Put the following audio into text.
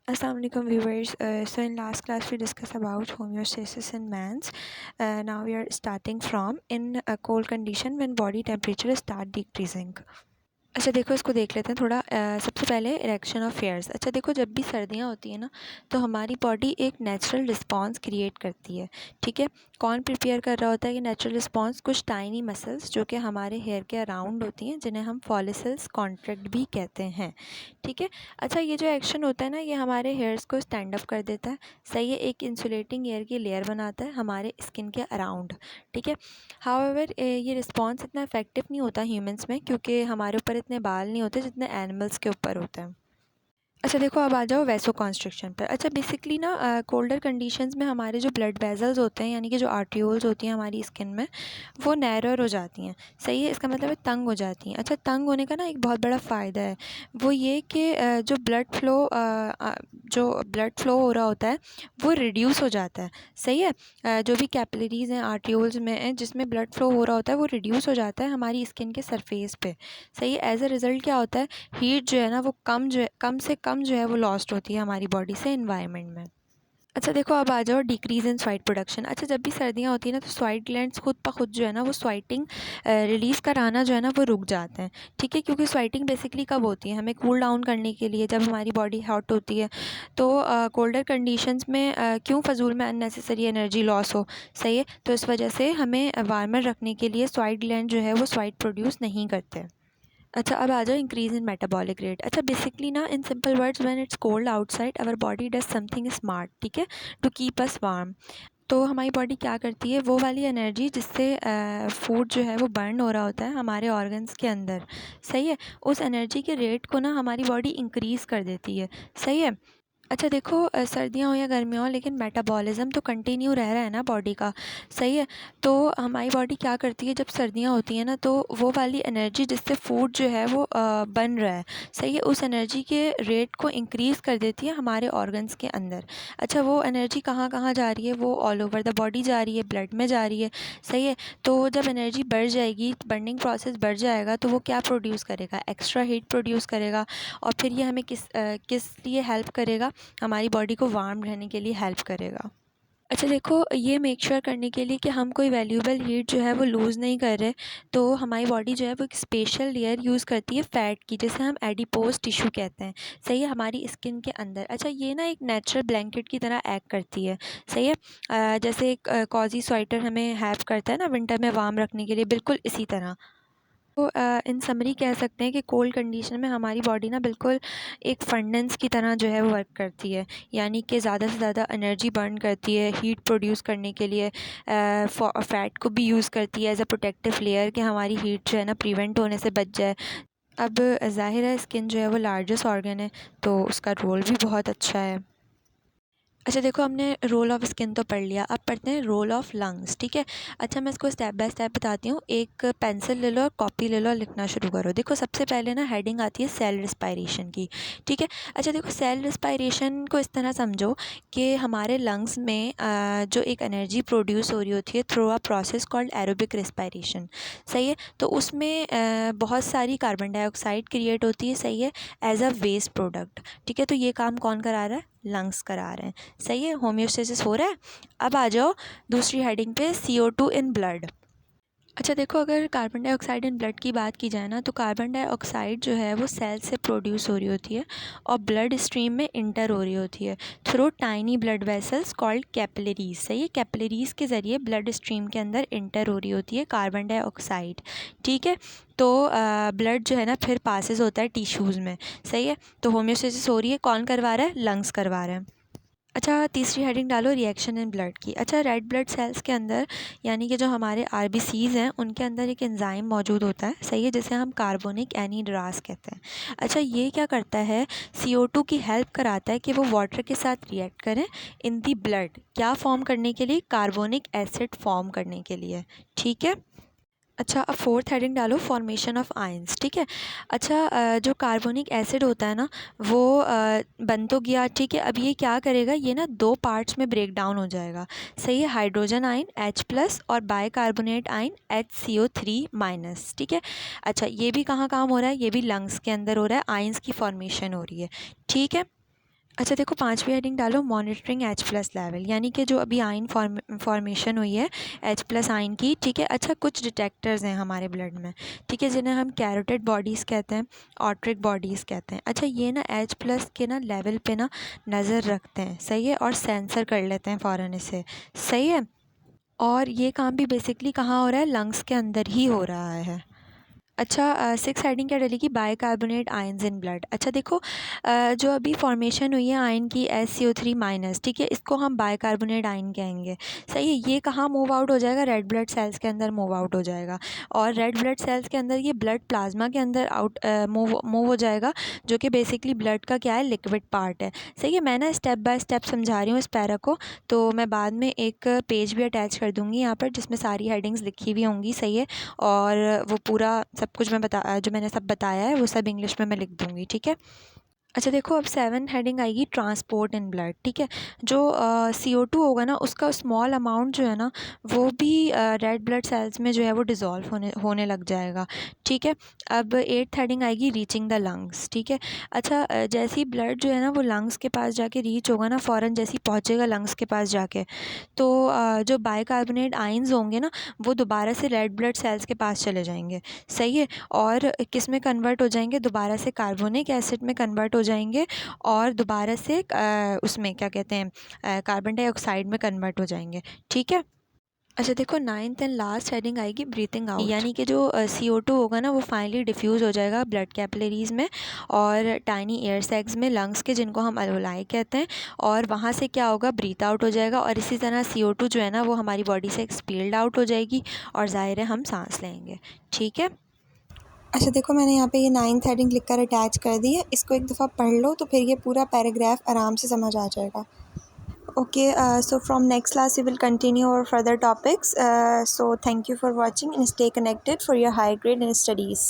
Assalamu alaikum viewers. So in last class we discussed about homeostasis in mans. Now we are starting from in a cold condition when body temperature start decreasing. अच्छा देखो इसको देख लेते हैं थोड़ा। सबसे पहले इरेक्शन ऑफ हेयर्स। अच्छा देखो जब भी सर्दियाँ होती हैं ना तो हमारी बॉडी एक नेचुरल रिस्पांस क्रिएट करती है। ठीक है, कौन प्रिपेयर कर रहा होता है कि नेचुरल रिस्पांस? कुछ टाइनी मसल्स जो कि हमारे हेयर के अराउंड होती हैं, जिन्हें हम फॉलिकल्स कॉन्ट्रैक्ट भी कहते हैं। ठीक है, अच्छा ये जो एक्शन होता है ना ये हमारे हेयर्स को स्टैंड अप कर देता है। सही है, एक इंसुलेटिंग एयर की लेयर बनाता है हमारे स्किन के अराउंड। ठीक है, हाउएवर ये रिस्पॉन्स इतना इफेक्टिव नहीं होता ह्यूमंस में, क्योंकि हमारे ऊपर इतने बाल नहीं होते जितने एनिमल्स के ऊपर होते हैं। अच्छा देखो अब आ जाओ वैसो कॉन्स्ट्रिक्शन पर। अच्छा बेसिकली ना कोल्डर कंडीशंस में हमारे जो ब्लड वेजल्स होते हैं, यानी कि जो आर्टियोल्स होती हैं हमारी स्किन में, वो नैरोर हो जाती हैं। सही है, इसका मतलब है तंग हो जाती हैं। अच्छा तंग होने का ना एक बहुत बड़ा फ़ायदा है, वो ये कि जो ब्लड फ्लो हो रहा होता है वो रिड्यूस हो जाता है। सही है, जो भी कैपिलरीज़ हैं आर्टियोल्स में हैं जिसमें ब्लड फ्लो हो रहा होता है वो रिड्यूस हो जाता है हमारी स्किन के सरफेस पे। सही है, एज अ रिज़ल्ट क्या होता है, हीट जो है ना वो कम से कम जो है वो लॉस्ट होती है हमारी बॉडी से एनवायरनमेंट में। अच्छा देखो अब आ जाओ डिक्रीज़ इन स्वेट प्रोडक्शन। अच्छा जब भी सर्दियाँ होती हैं ना तो स्वेट ग्लैंड्स खुद ब खुद जो है ना वो स्वेटिंग रिलीज़ कराना जो है ना वो रुक जाते हैं। ठीक है, क्योंकि स्वेटिंग बेसिकली कब होती है, हमें कूल डाउन करने के लिए, जब हमारी बॉडी हॉट होती है। तो कोल्डर कंडीशंस में क्यों फ़जूल में अननेसेसरी एनर्जी लॉस हो। सही है, तो इस वजह से हमें वार्मर रखने के लिए स्वेट ग्लैंड जो है वो स्वेट प्रोड्यूस नहीं करते। अच्छा अब आ जाओ इंक्रीज़ इन मेटाबॉलिक रेट। अच्छा बेसिकली ना in simple words, when it's cold outside our body does something smart. ठीक है, टू कीप अस वार्म। तो हमारी बॉडी क्या करती है, वो वाली एनर्जी जिससे फूड जो है वो बर्न हो रहा होता है हमारे ऑर्गन्स के अंदर। सही है, उस एनर्जी के रेट को ना हमारी बॉडी इंक्रीज़ कर देती है। सही है। अच्छा देखो सर्दियाँ हो या गर्मियाँ हो, लेकिन मेटाबॉलिज़्म तो कंटिन्यू रह रहा है ना बॉडी का। सही है, तो हमारी बॉडी क्या करती है जब सर्दियाँ होती हैं ना, तो वो वाली एनर्जी जिससे फूड जो है वो बन रहा है, सही है, उस एनर्जी के रेट को इंक्रीज़ कर देती है हमारे ऑर्गन्स के अंदर। अच्छा वो एनर्जी कहाँ कहाँ जा रही है, वो ऑल ओवर द बॉडी जा रही है, ब्लड में जा रही है। सही है, तो जब एनर्जी बढ़ जाएगी, बर्निंग प्रोसेस बढ़ जाएगा, तो वो क्या प्रोड्यूस करेगा, एक्स्ट्रा हीट प्रोड्यूस करेगा। और फिर ये हमें किस लिए हेल्प करेगा, हमारी बॉडी को वार्म रहने के लिए हेल्प करेगा। अच्छा देखो ये मेक श्योर करने के लिए कि हम कोई वैल्यूएबल हीट जो है वो लूज़ नहीं कर रहे, तो हमारी बॉडी जो है वो एक स्पेशल लेयर यूज़ करती है फ़ैट की, जिसे हम एडिपोज टिश्यू कहते हैं। सही है, हमारी स्किन के अंदर। अच्छा ये ना एक नेचुरल ब्लैंकेट की तरह एक्ट करती है। सही है, जैसे एक कॉजी स्वेटर हमें हेल्प करता है ना विंटर में वार्म रखने के लिए, बिल्कुल इसी तरह। तो इन समरी कह सकते हैं कि कोल्ड कंडीशन में हमारी बॉडी ना बिल्कुल एक फंडेंस की तरह जो है वो वर्क करती है, यानी कि ज़्यादा से ज़्यादा एनर्जी बर्न करती है हीट प्रोड्यूस करने के लिए। फ़ैट को भी यूज़ करती है एज अ प्रोटेक्टिव लेयर, कि हमारी हीट जो है ना प्रिवेंट होने से बच जाए। अब ज़ाहिर है स्किन जो है वो लार्जेस्ट ऑर्गन है, तो उसका रोल भी बहुत अच्छा है। अच्छा देखो हमने रोल ऑफ़ स्किन तो पढ़ लिया, अब पढ़ते हैं रोल ऑफ़ लंग्स। ठीक है, अच्छा मैं इसको स्टेप बाय स्टेप बताती हूँ। एक पेंसिल ले लो और कॉपी ले लो और लिखना शुरू करो। देखो सबसे पहले ना हेडिंग आती है सेल रिस्पायरेशन की। ठीक है, अच्छा देखो सेल रिस्पायरेशन को इस तरह समझो कि हमारे लंग्स में जो एक एनर्जी प्रोड्यूस हो रही होती है through a process called aerobic respiration. सही है, तो उसमें बहुत सारी कार्बन डाइऑक्साइड क्रिएट होती है। सही है, एज अ वेस्ट प्रोडक्ट। ठीक है, तो ये काम कौन करा रहा है, लंग्स करा रहे हैं। सही है, होम्योस्टेसिस हो रहा है। अब आ जाओ दूसरी हेडिंग पे, CO2 इन ब्लड। अच्छा देखो अगर कार्बन डाइऑक्साइड इन ब्लड की बात की जाए ना, तो कार्बन डाइऑक्साइड जो है वो सेल से प्रोड्यूस हो रही होती है और ब्लड स्ट्रीम में इंटर हो रही होती है through tiny blood vessels called capillaries. सही है, कैपिलरीज के ज़रिए ब्लड स्ट्रीम के अंदर इंटर हो रही होती है कार्बन डाइऑक्साइड। ठीक है, तो ब्लड जो है ना फिर पासिस होता है टिश्यूज़ में। सही है, तो होम्योस्टेसिस हो रही है, कौन करवा रहा है, लंग्स करवा रहे हैं। अच्छा तीसरी हेडिंग डालो रिएक्शन इन ब्लड की। अच्छा रेड ब्लड सेल्स के अंदर, यानी कि जो हमारे RBCs हैं, उनके अंदर एक एंजाइम मौजूद होता है। सही है, जिसे हम कार्बोनिक एनहीड्रास कहते हैं। अच्छा ये क्या करता है, CO2 की हेल्प कराता है कि वो वाटर के साथ रिएक्ट करें इन दी ब्लड, क्या फॉर्म करने के लिए, कार्बोनिक एसिड फॉर्म करने के लिए। ठीक है, अच्छा अब फोर्थ हेडिंग डालो फॉर्मेशन ऑफ आयंस। ठीक है, अच्छा जो कार्बोनिक एसिड होता है ना वो बन तो गया। ठीक है, अब ये क्या करेगा, ये ना दो पार्ट्स में ब्रेक डाउन हो जाएगा। सही है, हाइड्रोजन आयन H+ और बाइकार्बोनेट आयन HCO3-। ठीक है, अच्छा ये भी कहाँ काम हो रहा है, ये भी लंग्स के अंदर हो रहा है, आयंस की फॉर्मेशन हो रही है। ठीक है, अच्छा देखो, 5वीं हेडिंग डालो मॉनिटरिंग H+ लेवल, यानी कि जो अभी आयन फॉर्मेशन हुई है H+ आयन की, ठीक है। अच्छा, कुछ डिटेक्टर्स हैं हमारे ब्लड में, ठीक है, जिन्हें हम कैरोटिड बॉडीज़ कहते हैं, ऑट्रिक बॉडीज़ कहते हैं। अच्छा, ये ना H+ के ना लेवल पे ना नज़र रखते हैं, सही है, और सेंसर कर लेते हैं फ़ौरन इसे, सही है। और ये काम भी बेसिकली कहाँ हो रहा है, लंग्स के अंदर ही हो रहा है। अच्छा, 6 हेडिंग क्या डलेगी, बाइकार्बोनेट आयंस इन ब्लड। अच्छा देखो, जो अभी फॉर्मेशन हुई है आयन की SCO3-, ठीक है, इसको हम बाइकार्बोनेट आयन कहेंगे, सही है। ये कहाँ मूव आउट हो जाएगा, रेड ब्लड सेल्स के अंदर मूव आउट हो जाएगा, और रेड ब्लड सेल्स के अंदर ये ब्लड प्लाज्मा के अंदर मूव हो जाएगा, जो कि बेसिकली ब्लड का क्या है, लिक्विड पार्ट है, सही है। मैं ना स्टेप बाय स्टेप समझा रही हूँ इस पैरा को, तो मैं बाद में एक पेज भी अटैच कर दूँगी यहाँ पर, जिसमें सारी हेडिंग्स लिखी हुई होंगी, सही है। और वो पूरा सब कुछ मैं जो मैंने सब बताया है वो सब इंग्लिश में मैं लिख दूँगी, ठीक है। अच्छा देखो, अब 7 हेडिंग आएगी ट्रांसपोर्ट इन ब्लड, ठीक है। जो CO2 होगा ना, उसका स्मॉल अमाउंट जो है ना, वो भी रेड ब्लड सेल्स में जो है वो डिज़ोल्व होने लग जाएगा, ठीक है। अब 8th हेडिंग आएगी रीचिंग द लंग्स, ठीक है। अच्छा, जैसे ही ब्लड जो है ना वो लंग्स के पास जाके रीच होगा ना, फ़ौरन जैसे ही पहुँचेगा लंग्स के पास जाके, तो जो बाइकार्बोनेट आयंस होंगे ना, वो दोबारा से रेड ब्लड सेल्स के पास चले जाएंगे, सही है। और किस में कन्वर्ट हो जाएंगे, दोबारा से कार्बोनिक एसिड में कन्वर्ट हो जाएंगे, और दोबारा से उसमें क्या कहते हैं, कार्बन डाइऑक्साइड में कन्वर्ट हो जाएंगे, ठीक है। अच्छा देखो, 9th एंड लास्ट हेडिंग आएगी ब्रीथिंग आउट, यानी कि जो CO2 होगा ना वो फाइनली डिफ्यूज़ हो जाएगा ब्लड कैपिलरीज़ में और टाइनी एयर सैक्स में, लंग्स के, जिनको हम अल्वोलाई कहते हैं, और वहाँ से क्या होगा, ब्रीथ आउट हो जाएगा। और इसी तरह CO2 जो है ना वो हमारी बॉडी से एक्सपील्ड आउट हो जाएगी, और ज़ाहिर है हम सांस लेंगे, ठीक है। अच्छा देखो, मैंने यहाँ पे ये 9th हेडिंग लिखकर अटैच कर दी है, इसको एक दफ़ा पढ़ लो तो फिर ये पूरा पैराग्राफ आराम से समझ आ जाएगा। Okay, so from next class we will continue our further topics. So thank you for watching and stay connected for your high grade in studies.